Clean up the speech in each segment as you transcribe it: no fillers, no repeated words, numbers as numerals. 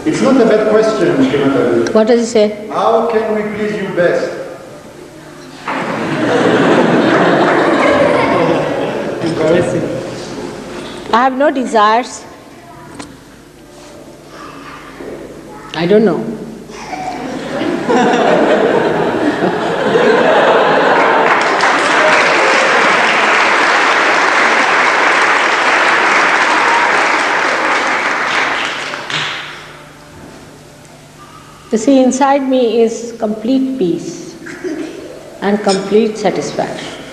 It's not a bad question, Srimati. What does he say? How can we please you best? I have no desires. I don't know. You see, inside me is complete peace and complete satisfaction.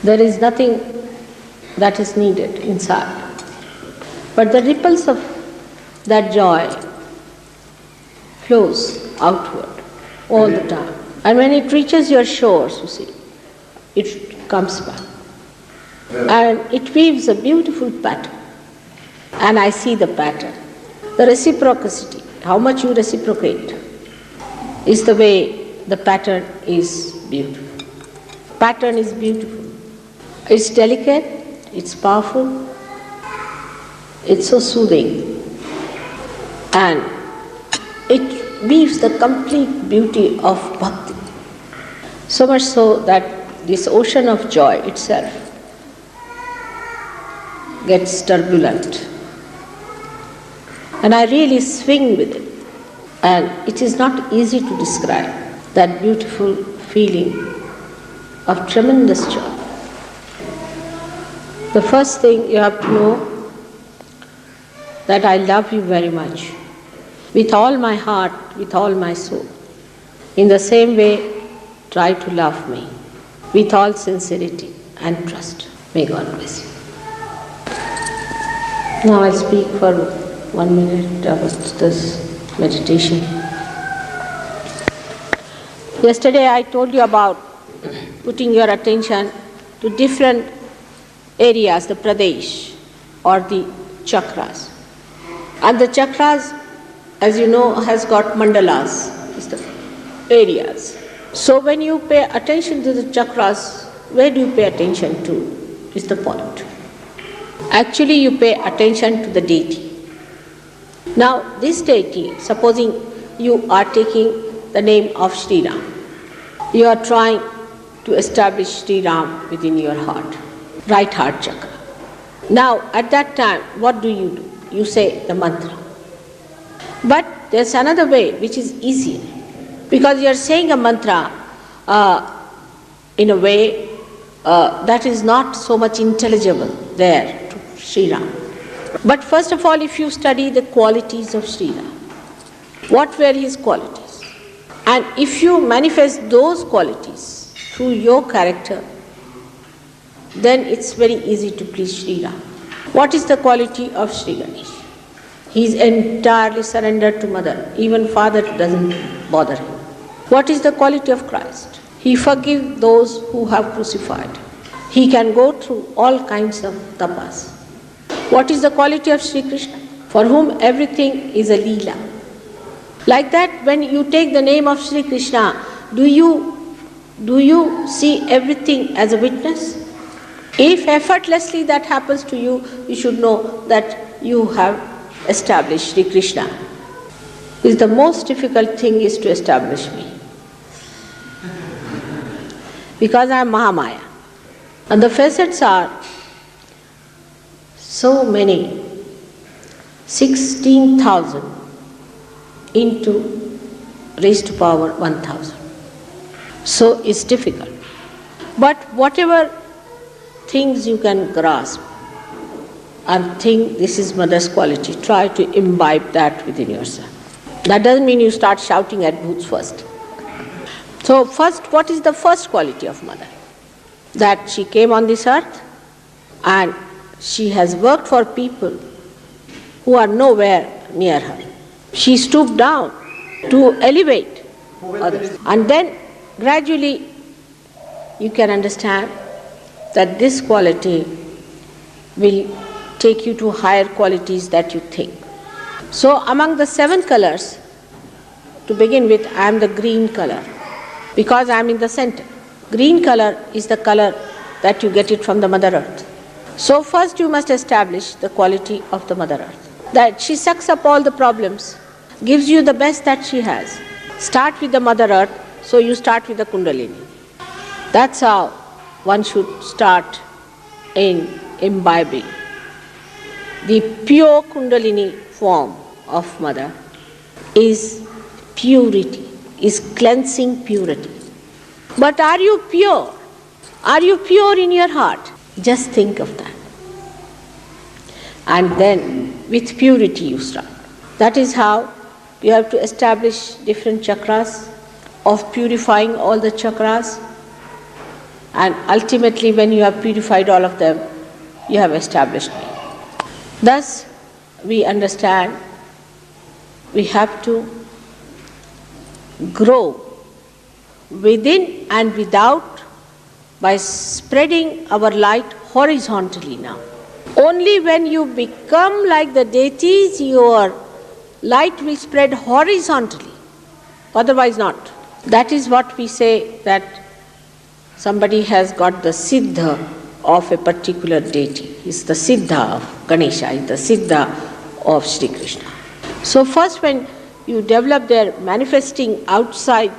There is nothing that is needed inside. But the ripples of that joy flows outward all the time. And when it reaches your shores, you see, it comes back. And it weaves a beautiful pattern. And I see the pattern. The reciprocity, how much you reciprocate, is the way the pattern is beautiful. Pattern is beautiful. It's delicate, it's powerful, it's so soothing. And it weaves the complete beauty of bhakti. So much so that this ocean of joy itself gets turbulent. And I really swing with it. And it is not easy to describe that beautiful feeling of tremendous joy. The first thing you have to know that I love you very much, with all my heart, with all my soul. In the same way, try to love me with all sincerity and trust. May God bless you. Now I'll speak for 1 minute about this meditation. Yesterday I told you about putting your attention to different areas, the pradesh or the chakras. And the chakras, as you know, has got mandalas, is the areas. So when you pay attention to the chakras, where do you pay attention to is the point. Actually you pay attention to the deity. Now this deity, supposing you are taking the name of Sri Ram, you are trying to establish Sri Ram within your heart, right heart chakra. Now at that time, what do? You say the mantra. But there's another way which is easier, because you are saying a mantra in a way that is not so much intelligible there to Sri Ram. But first of all, if you study the qualities of Sri Ram, what were his qualities? And if you manifest those qualities through your character, then it's very easy to please Sri Ram. What is the quality of Sri Ganesh? He is entirely surrendered to Mother. Even Father doesn't bother him. What is the quality of Christ? He forgives those who have crucified. He can go through all kinds of tapas. What is the quality of Sri Krishna? For whom everything is a leela. Like that, when you take the name of Sri Krishna, do you see everything as a witness? If effortlessly that happens to you, you should know that you have established Sri Krishna. Is the most difficult thing is to establish me. Because I am Mahamaya. And the facets are so many, 16,000 into raised to power 1,000. So it's difficult. But whatever things you can grasp and think this is Mother's quality, try to imbibe that within yourself. That doesn't mean you start shouting at booths first. So first, what is the first quality of Mother? That she came on this earth and she has worked for people who are nowhere near her. She stooped down to elevate others. And then gradually you can understand that this quality will take you to higher qualities that you think. So among the 7 colors, to begin with, I am the green color because I am in the center. Green color is the color that you get it from the Mother Earth. So first you must establish the quality of the Mother Earth, that she sucks up all the problems, gives you the best that she has. Start with the Mother Earth, so you start with the Kundalini. That's how one should start in imbibing. The pure Kundalini form of Mother is purity, is cleansing purity. But are you pure? Are you pure in your heart? Just think of that. And then with purity you start. That is how you have to establish different chakras, of purifying all the chakras. And ultimately when you have purified all of them, you have established me. Thus, we understand we have to grow within and without by spreading our light horizontally now. Only when you become like the deities, your light will spread horizontally, otherwise not. That is what we say, that somebody has got the siddha of a particular deity. It's the siddha of Ganesha, it's the siddha of Sri Krishna. So first when you develop their manifesting outside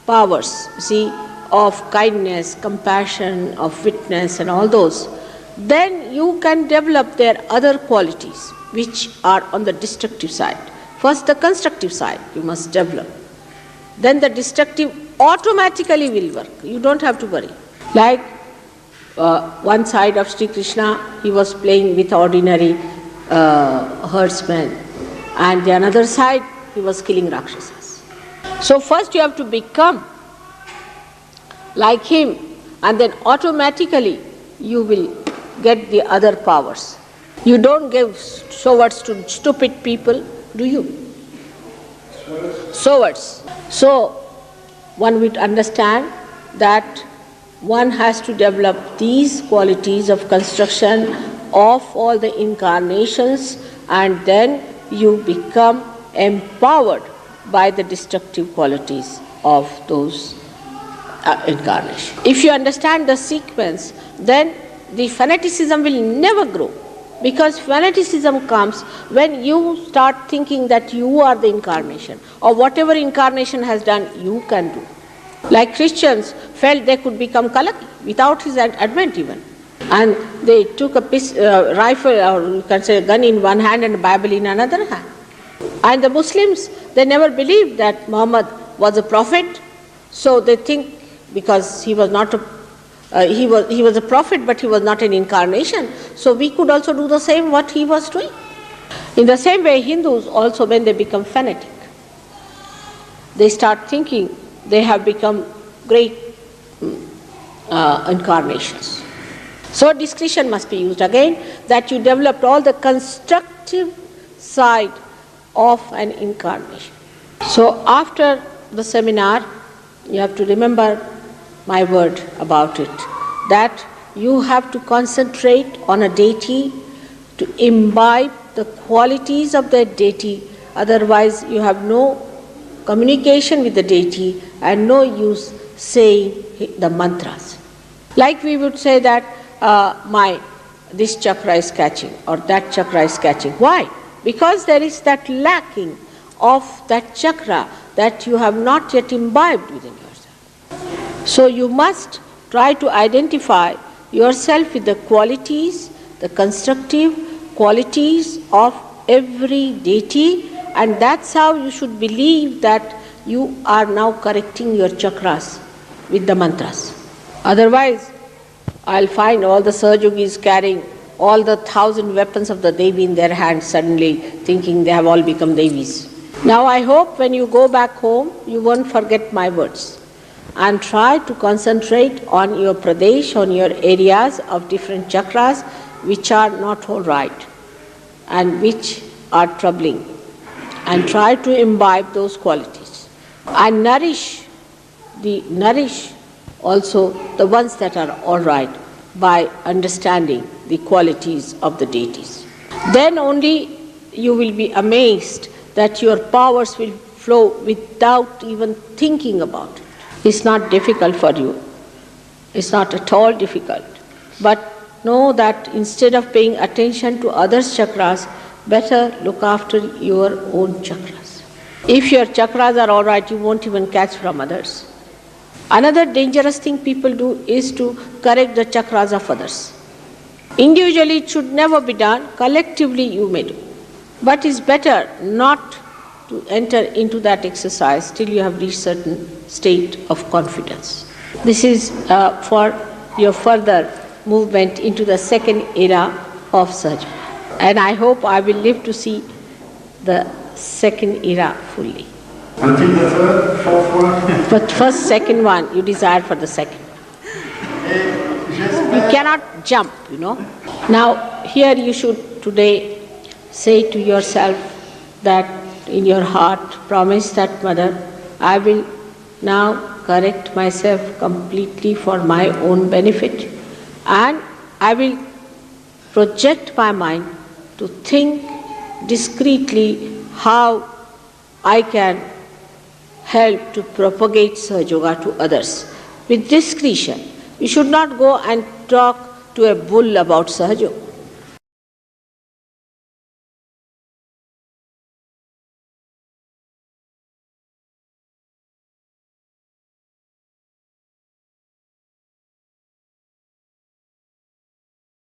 powers, see, of kindness, compassion, of witness and all those, then you can develop their other qualities which are on the destructive side. First the constructive side you must develop. Then the destructive automatically will work. You don't have to worry. Like one side of Sri Krishna, he was playing with ordinary herdsmen, and the another side he was killing Rakshasas. So first you have to become like him, and then automatically you will get the other powers. You don't give swords to stupid people, do you? Swords. So one would understand that one has to develop these qualities of construction of all the incarnations, and then you become empowered by the destructive qualities of those incarnations. If you understand the sequence, then the fanaticism will never grow, because fanaticism comes when you start thinking that you are the incarnation, or whatever incarnation has done you can do. Like Christians felt they could become Kalaki without his advent even, and they took a rifle, or you can say a gun in one hand and a Bible in another hand. And the Muslims, they never believed that Muhammad was a prophet, so they think because he was not he was a prophet, but he was not an incarnation, so we could also do the same what he was doing. In the same way, Hindus also, when they become fanatic, they start thinking they have become great incarnations. So discretion must be used again, that you developed all the constructive side of an incarnation. So after the seminar, you have to remember my word about it, that you have to concentrate on a deity, to imbibe the qualities of that deity, otherwise you have no communication with the deity and no use saying the mantras. Like we would say that this chakra is catching or that chakra is catching. Why? Because there is that lacking of that chakra that you have not yet imbibed within yourself. So you must try to identify yourself with the qualities, the constructive qualities of every deity, and that's how you should believe that you are now correcting your chakras with the mantras. Otherwise, I'll find all the Sahajogis carrying all the 1,000 weapons of the Devi in their hands, suddenly thinking they have all become Devis. Now I hope when you go back home, you won't forget my words, and try to concentrate on your pradesh, on your areas of different chakras which are not all right and which are troubling, and try to imbibe those qualities and nourish also the ones that are all right by understanding the qualities of the deities. Then only you will be amazed that your powers will flow without even thinking about it. It's not difficult for you. It's not at all difficult. But know that instead of paying attention to others' chakras, better look after your own chakras. If your chakras are all right, you won't even catch from others. Another dangerous thing people do is to correct the chakras of others. Individually, it should never be done. Collectively, you may do. But it's better not to enter into that exercise till you have reached certain state of confidence. This is for your further movement into the second era of Sahaja. And I hope I will live to see the second era fully. Until the third, fourth one. But first, second one, you desire for the second. You cannot jump, Now, here you should today say to yourself that in your heart, promise that, Mother, I will now correct myself completely for my own benefit, and I will project my mind to think discreetly how I can help to propagate Sahaja Yoga to others. With discretion. You should not go and talk to a bull about Sahaja Yoga.